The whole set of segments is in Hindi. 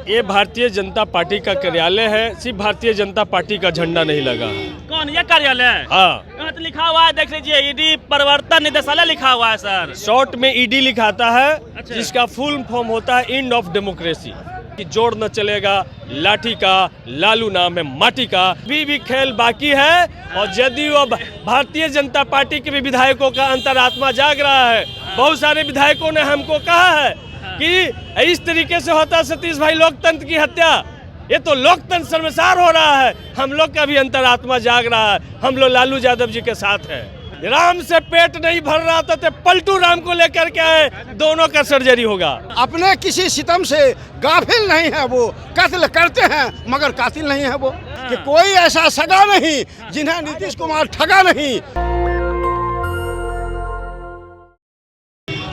ये भारतीय जनता पार्टी का कार्यालय है। सिर्फ भारतीय जनता पार्टी का झंडा नहीं लगा है। कौन ये कार्यालय है? हाँ, यहाँ तो लिखा हुआ है, देख लीजिए, ईडी प्रवर्तन निदेशालय लिखा हुआ है सर। शॉर्ट में ईडी लिखाता है। अच्छा। जिसका फुल फॉर्म होता है एंड ऑफ डेमोक्रेसी। कि जोड़ न चलेगा लाठी का, लालू नाम है माटी का। भी खेल बाकी है। और यदि वो भारतीय जनता पार्टी के भी विधायकों का अंतरात्मा जाग रहा है। बहुत सारे विधायकों ने हमको कहा है कि इस तरीके से होता सतीश भाई लोकतंत्र की हत्या। ये तो लोकतंत्र शर्मसार हो रहा है। हम लोग का भी अंतरात्मा जाग रहा है। हम लोग लालू यादव जी के साथ हैं। राम से पेट नहीं भर रहा था तो पलटू राम को लेकर के आए। दोनों का सर्जरी होगा। अपने किसी सितम से गाफिल नहीं है वो। कत्ल करते हैं मगर कातिल नहीं है वो। कि कोई ऐसा सगा नहीं जिन्हें नीतीश कुमार ठगा नहीं।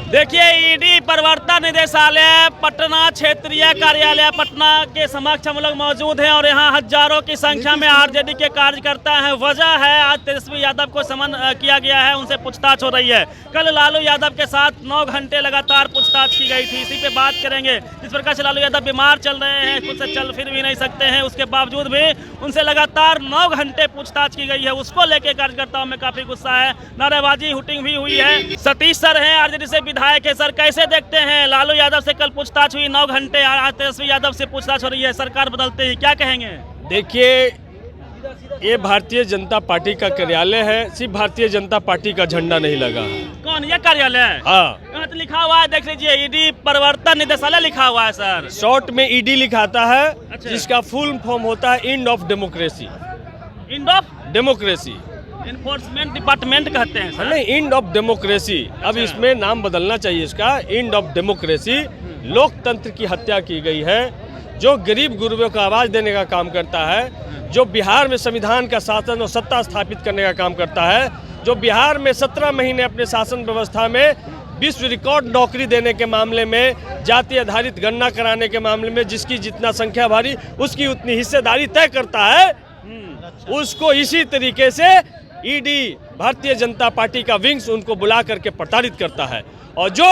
देखिए, ईडी प्रवर्तन निदेशालय पटना क्षेत्रीय कार्यालय पटना के समक्ष हम लोग मौजूद हैं और यहाँ हजारों की संख्या में आरजेडी के कार्यकर्ता हैं। वजह है, आज तेजस्वी यादव को समन किया गया है, उनसे पूछताछ हो रही है। कल लालू यादव के साथ 9 घंटे लगातार पूछताछ की गई थी। इसी पे बात करेंगे। जिस प्रकार से लालू यादव बीमार चल रहे हैं, खुद से चल फिर भी नहीं सकते हैं, उसके बावजूद भी उनसे लगातार 9 घंटे पूछताछ की गई है। उसको लेकर कार्यकर्ताओं में काफी गुस्सा है, नारेबाजी हुटिंग भी हुई है। सतीश सर हैं आरजेडी से विधायक है। सर, कैसे देखते हैं? लालू यादव से कल पूछताछ हुई 9 घंटे, आज तेजस्वी यादव से पूछताछ हो रही है। सरकार बदलते ही क्या कहेंगे? देखिए, ये भारतीय जनता पार्टी का कार्यालय है। सिर्फ भारतीय जनता पार्टी का झंडा नहीं लगा है। कौन ये कार्यालय है? हाँ, यहाँ तो लिखा हुआ है, देख लीजिए, ईडी प्रवर्तन निदेशालय लिखा हुआ है सर। शॉर्ट में ईडी लिखाता है। अच्छा। जिसका फुल फॉर्म होता है end of democracy. End of democracy enforcement department कहते हैं सर। नहीं, एंड ऑफ डेमोक्रेसी। अब इसमें नाम बदलना चाहिए इसका। End of democracy. लोकतंत्र की हत्या की गई है। जो गरीब गुरबों को आवाज देने का काम करता है, जो बिहार में संविधान का शासन और सत्ता स्थापित करने का काम करता है, जो बिहार में 17 महीने अपने शासन व्यवस्था में विश्व रिकॉर्ड नौकरी देने के मामले में, जाति आधारित गणना कराने के मामले में जिसकी जितना संख्या भारी उसकी उतनी हिस्सेदारी तय करता है, उसको इसी तरीके से ईडी भारतीय जनता पार्टी का विंग्स उनको बुला करके प्रताड़ित करता है। और जो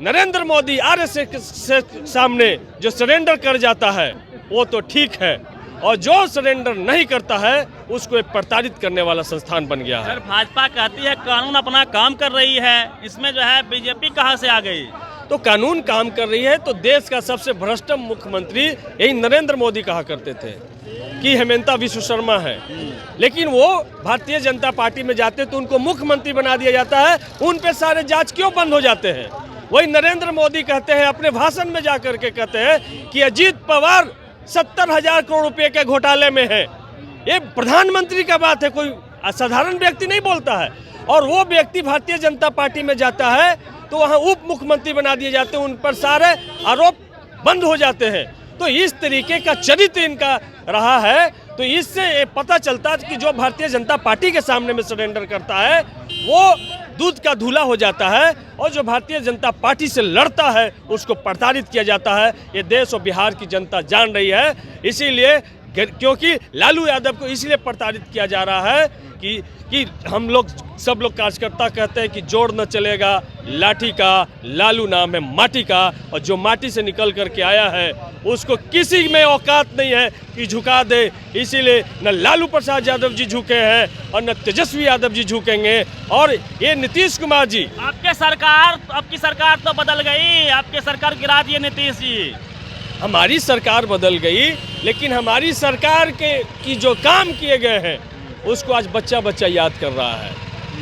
नरेंद्र मोदी आरएसएस के सामने जो सरेंडर कर जाता है वो तो ठीक है, और जो सरेंडर नहीं करता है उसको एक प्रताड़ित करने वाला संस्थान बन गया है। सर, भाजपा कहती है कानून अपना काम कर रही है, इसमें जो है बीजेपी कहां से आ गई? तो कानून काम कर रही है तो देश का सबसे भ्रष्ट मुख्यमंत्री यही नरेंद्र मोदी कहा करते थे कि हेमंता विश्व शर्मा है। लेकिन वो भारतीय जनता पार्टी में जाते तो उनको मुख्यमंत्री बना दिया जाता है। उन पे सारे जांच क्यों बंद हो जाते हैं? वही नरेंद्र मोदी कहते हैं, अपने भाषण में जाकर के कहते हैं कि अजीत पवार 70,000 करोड़ रुपए के घोटाले में है। ये प्रधानमंत्री का बात है, कोई साधारण व्यक्ति नहीं बोलता है। और वो व्यक्ति भारतीय जनता पार्टी में जाता है तो वहाँ उप मुख्यमंत्री बना दिए जाते हैं, उन पर सारे आरोप बंद हो जाते हैं। तो इस तरीके का चरित्र इनका रहा है। तो इससे पता चलता है कि जो भारतीय जनता पार्टी के सामने में सरेंडर करता है वो दूध का धूला हो जाता है, और जो भारतीय जनता पार्टी से लड़ता है उसको प्रताड़ित किया जाता है। ये देश और बिहार की जनता जान रही है। इसीलिए क्योंकि लालू यादव को इसलिए प्रताड़ित किया जा रहा है कि हम लोग सब लोग कार्यकर्ता कहते हैं कि जोड़ न चलेगा लाठी का, लालू नाम है माटी का। और जो माटी से निकल करके आया है उसको किसी में औकात नहीं है कि झुका दे। इसीलिए न लालू प्रसाद यादव जी झुके हैं और न तेजस्वी यादव जी झुकेंगे। और ये नीतीश कुमार जी, आपकी सरकार तो बदल गई, आपके सरकार गिरा दिए नीतीश जी। हमारी सरकार बदल गई, लेकिन हमारी सरकार की जो काम किए गए हैं उसको आज बच्चा बच्चा याद कर रहा है।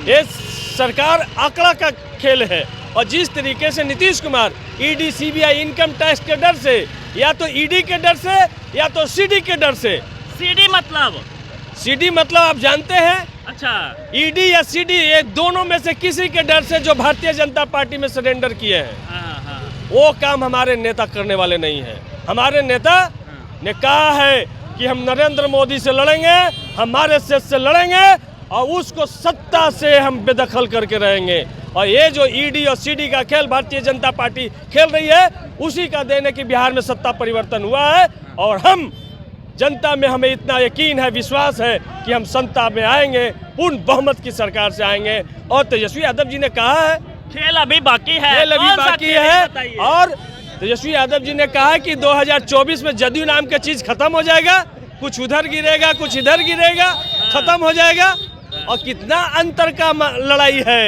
ये सरकार आंकड़ा का खेल है। और जिस तरीके से Nitish Kumar ED CBI income tax के डर से, या तो ईडी के डर से या तो सीडी के डर से। सीडी मतलब आप जानते हैं? अच्छा, ईडी या सीडी, ये दोनों में से किसी के डर से जो भारतीय जनता पार्टी में सरेंडर किए हैं। हाँ। वो काम हमारे नेता करने वाले नहीं है। हमारे नेता ने कहा है कि हम नरेंद्र मोदी से लड़ेंगे, हमारे से लड़ेंगे और उसको सत्ता से हम बेदखल करके रहेंगे। और ये जो ईडी और सीडी का खेल भारतीय जनता पार्टी खेल रही है, उसी का देन है कि बिहार में सत्ता परिवर्तन हुआ है। और हम जनता में, हमें इतना यकीन है, विश्वास है कि हम सत्ता में आएंगे, पूर्ण बहुमत की सरकार से आएंगे। और तेजस्वी यादव जी ने कहा है खेल अभी बाकी है। और तेजस्वी यादव जी ने कहा कि 2024 में जदयू नाम की चीज खत्म हो जाएगा, कुछ उधर गिरेगा कुछ इधर गिरेगा, खत्म हो जाएगा। और कितना अंतर का लड़ाई है,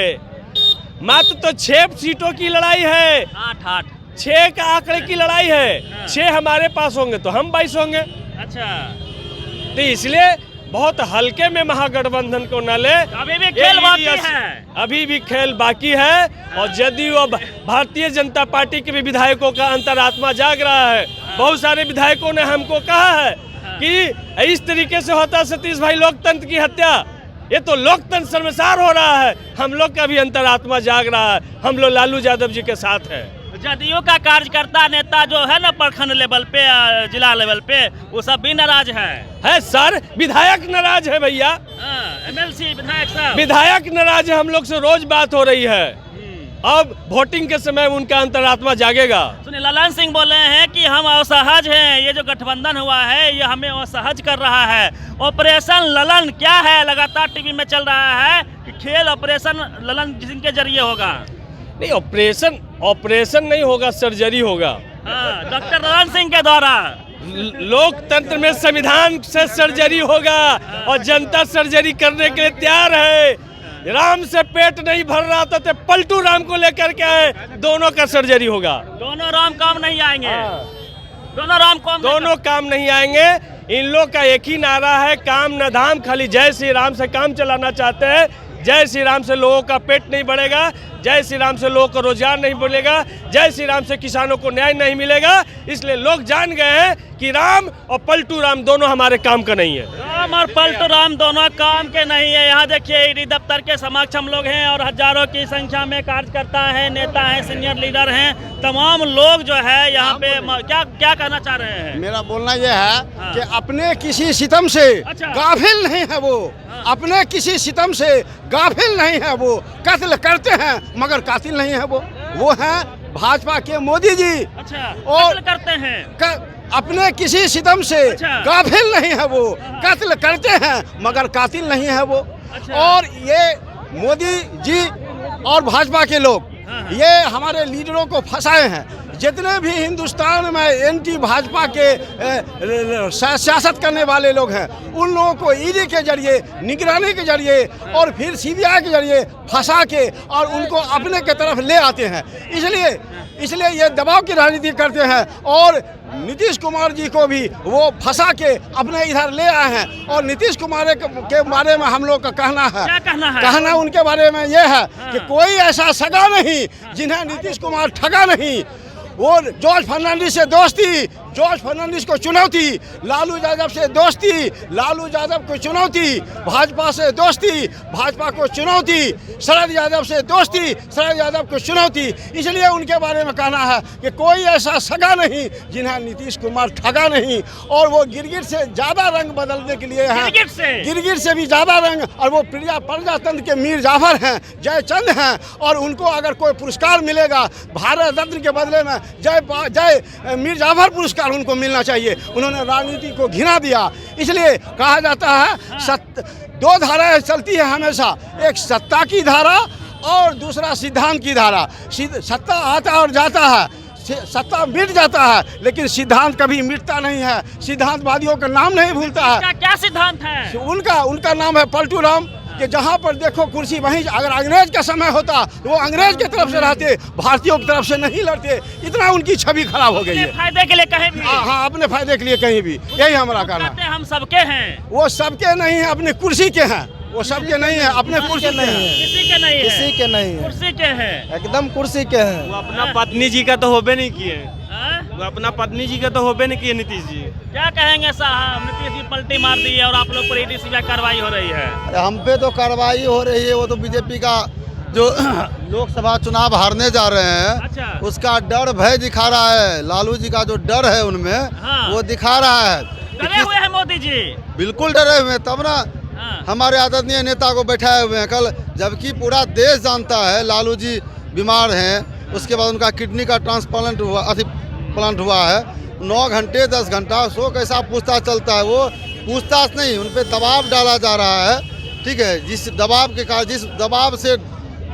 मात्र तो 6 सीटों की लड़ाई है, 6 का आंकड़े की लड़ाई है। 6 हमारे पास होंगे तो हम 22 होंगे। अच्छा, तो इसलिए बहुत हल्के में महागठबंधन को न ले, अभी भी खेल बाकी है, अभी भी खेल बाकी है। और जदयू और भारतीय जनता पार्टी के भी विधायकों का अंतरात्मा जाग रहा है। बहुत सारे विधायकों ने हमको कहा है कि इस तरीके से होता सतीश भाई लोकतंत्र की हत्या, ये तो लोकतंत्र शर्मसार हो रहा है। हम लोग का भी अंतरात्मा जाग रहा है, हम लोग लालू यादव जी के साथ हैं। जदयू का कार्यकर्ता नेता जो है ना प्रखंड लेवल पे, जिला लेवल पे, वो सब भी नाराज है सर। विधायक नाराज है भैया, एमएलसी विधायक साहब, विधायक नाराज है। हम लोग से रोज बात हो रही है, अब वोटिंग के समय उनका अंतरात्मा जागेगा। सुनिए, ललन सिंह बोले हैं कि हम असहज हैं, ये जो गठबंधन हुआ है ये हमें असहज कर रहा है। ऑपरेशन ललन क्या है, लगातार टीवी में चल रहा है कि खेल ऑपरेशन ललन सिंह के जरिए होगा। नहीं, ऑपरेशन नहीं होगा, सर्जरी होगा। डॉक्टर ललन सिंह के द्वारा लोकतंत्र में संविधान से सर्जरी होगा और जनता सर्जरी करने के लिए तैयार है। राम से पेट नहीं भर रहा था तो पलटू राम को लेकर के आए, दोनों का सर्जरी होगा। दोनों राम काम नहीं आएंगे, दोनों काम नहीं आएंगे। इन लोग का एक ही नारा है, काम न धाम, खाली जय श्री राम से काम चलाना चाहते हैं। जय श्री राम से लोगों का पेट नहीं बढ़ेगा, जय श्री राम से लोगों को रोजगार नहीं मिलेगा, जय श्री राम से किसानों को न्याय नहीं मिलेगा। इसलिए लोग जान गए हैं कि राम और पलटू राम दोनों हमारे काम का नहीं है। राम और पलटू राम दोनों काम के नहीं है। यहाँ देखिए ईडी दफ्तर के समक्ष हम लोग हैं और हजारों की संख्या में कार्यकर्ता है, नेता है, सीनियर लीडर हैं, तमाम लोग जो है यहाँ पे क्या कहना चाह रहे हैं। मेरा बोलना यह है कि अपने किसी सितम से गाफिल नहीं है वो, अपने किसी सितम से गाफिल नहीं है वो। कत्ल करते हैं मगर कातिल नहीं है वो हैं भाजपा के मोदी जी। और करते हैं अपने किसी सितम से गाफिल नहीं है वो, कत्ल करते हैं मगर कातिल नहीं है वो। और ये मोदी जी और भाजपा के लोग ये हमारे लीडरों को फंसाए हैं। जितने भी हिंदुस्तान में एंटी भाजपा के सियासत करने वाले लोग हैं, उन लोगों को ईडी के जरिए, निगरानी के जरिए और फिर सीबीआई के जरिए फंसा के और उनको अपने के तरफ ले आते हैं। इसलिए ये दबाव की राजनीति करते हैं। और नीतीश कुमार जी को भी वो फंसा के अपने इधर ले आए हैं। और नीतीश कुमार के बारे में हम लोग का कहना उनके बारे में ये है कि कोई ऐसा सगा नहीं जिन्हें नीतीश कुमार ठगा नहीं। वो जॉर्ज फर्नांडिस से दोस्ती, जॉर्ज फर्नांडिस को चुनौती, लालू यादव से दोस्ती, लालू यादव को चुनौती, भाजपा से दोस्ती, भाजपा को चुनौती, शरद यादव से दोस्ती, शरद यादव को चुनौती। इसलिए उनके बारे में कहना है कि कोई ऐसा सगा नहीं जिन्हें नीतीश कुमार ठगा नहीं। और वो गिरगिट से ज़्यादा रंग बदलने के लिए हैं, गिरगिट से भी ज़्यादा रंग। और वो प्रजातंत्र के मीर जाफर हैं, जयचंद हैं। और उनको अगर कोई पुरस्कार मिलेगा भारत रत्न के बदले में जय मीर जाफर पुरस्कार उनको मिलना चाहिए। उन्होंने राजनीति को घिना दिया। इसलिए कहा जाता है 2 धाराएं चलती है हमेशा, एक सत्ता की धारा और दूसरा सिद्धांत की धारा। सत्ता आता और जाता है, सत्ता मिट जाता है, लेकिन सिद्धांत कभी मिटता नहीं है। सिद्धांतवादियों का नाम नहीं भूलता है। क्या सिद्धांत है उनका नाम है पलटू राम, कि जहाँ पर देखो कुर्सी वहीं। अगर अंग्रेज का समय होता तो वो अंग्रेज की तरफ से रहते, भारतीयों की तरफ से नहीं लड़ते। इतना उनकी छवि खराब हो गई है। फायदे के लिए कहीं भी, हाँ, अपने फायदे के लिए कहीं भी। यही हमारा कहना है। हम सबके हैं, वो सबके नहीं है, अपने कुर्सी के हैं। वो सबके नहीं है, अपने कुर्सी के नहीं है, किसी के नहीं है, किसी के नहीं है, कुर्सी के हैं, एकदम कुर्सी के हैं। वो अपना पत्नी जी का तो होबे नहीं किए, वो अपना पत्नी जी का तो होबे नहीं किए नीतीश जी। क्या कहेंगे साहब, नीतीश जी पलटी मार दी है और आप लोग पर ईडी सीबीआई कार्रवाई हो रही है। अरे हम पे तो कार्रवाई हो रही है, वो तो बीजेपी का जो लोकसभा चुनाव हारने जा रहे हैं उसका डर भय दिखा रहा है। लालू जी का जो डर है उनमें वो दिखा रहा है। डरे हुए हैं मोदी जी, बिल्कुल डरे हुए, तब ना हमारे आदरणीय नेता को बैठाए हुए हैं कल। जबकि पूरा देश जानता है लालू जी बीमार हैं, उसके बाद उनका किडनी का ट्रांसप्लांट हुआ है। 9 घंटे 10 घंटा सो कैसा पूछताछ चलता है। वो पूछताछ नहीं, उन पर दबाव डाला जा रहा है। ठीक है, जिस दबाव के कारण, जिस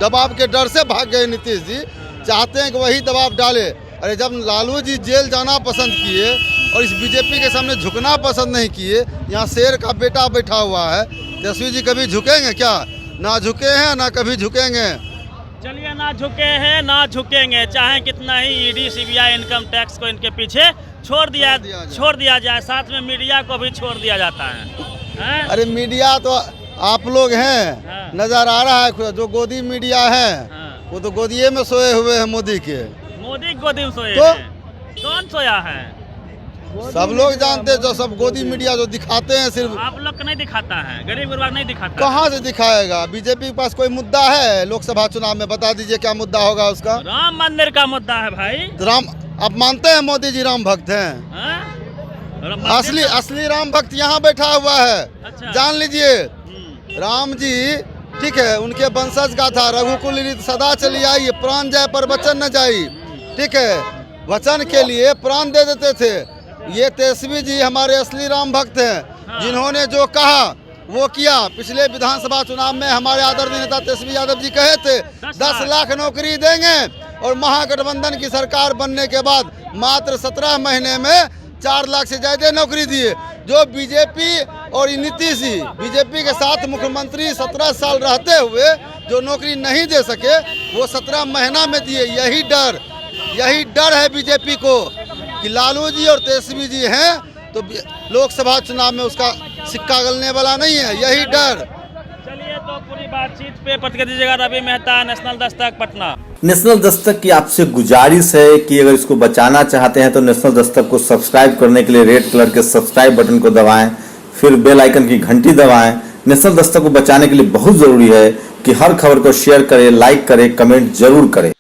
दबाव के डर से भाग गए नीतीश जी, चाहते हैं कि वही दबाव डाले। अरे जब लालू जी जेल जाना पसंद किए और इस बीजेपी के सामने झुकना पसंद नहीं किए, यहाँ शेर का बेटा बैठा हुआ है, तेजस्वी जी कभी झुकेंगे क्या? ना झुके हैं ना कभी झुकेंगे। चलिए, ना झुके हैं ना झुकेंगे, चाहे कितना ही ईडी सीबीआई इनकम टैक्स को इनके पीछे छोड़ दिया जाए, साथ में मीडिया को भी छोड़ दिया जाता है। अरे मीडिया तो आप लोग हैं, नजर आ रहा है। जो गोदी मीडिया है वो तो गोदिये में सोए हुए हैं मोदी के। मोदी गोदी में सोए तो हैं? कौन सोया है? सब लोग जानते हैं, जो सब गोदी मीडिया जो दिखाते हैं सिर्फ। आप लोग को नहीं दिखाता है, गरीब गुरबा नहीं दिखाता। कहाँ से दिखाएगा? बीजेपी के पास कोई मुद्दा है लोकसभा चुनाव में? बता दीजिए क्या मुद्दा होगा उसका? राम मंदिर का मुद्दा है भाई। तो राम, आप मानते हैं मोदी जी राम भक्त हैं? असली राम भक्त यहाँ बैठा हुआ है। अच्छा। जान लीजिए, राम जी ठीक है, उनके वंशज का था, रघुकुल रीत सदा चली आई, प्राण जाए पर वचन न जाई। ठीक है, वचन के लिए प्राण दे देते थे। ये तेजस्वी जी हमारे असली राम भक्त हैं, जिन्होंने जो कहा वो किया। पिछले विधानसभा चुनाव में हमारे आदरणीय नेता तेजस्वी यादव जी कहे थे 10 लाख नौकरी देंगे, और महागठबंधन की सरकार बनने के बाद मात्र 17 महीने में 4 लाख से ज्यादा नौकरी दिए। जो बीजेपी और नीतीश जी बीजेपी के साथ मुख्यमंत्री 17 साल रहते हुए जो नौकरी नहीं दे सके, वो 17 महीना में दिए। यही डर है बीजेपी को कि लालू जी और तेजस्वी जी हैं तो लोकसभा चुनाव में उसका सिक्का गलने वाला नहीं है, यही डर। चलिए, तो पूरी बातचीत पे प्रतिक्रिया दीजिएगा रवि मेहता, नेशनल दस्तक, पटना। नेशनल दस्तक की आपसे गुजारिश है कि अगर इसको बचाना चाहते हैं तो नेशनल दस्तक को सब्सक्राइब करने के लिए रेड कलर के सब्सक्राइब बटन को दबाएं, फिर बेल आइकन की घंटी दबाएं। नेशनल दस्तक को बचाने के लिए बहुत जरूरी है कि हर खबर को शेयर करें, लाइक करें, कमेंट जरूर करें।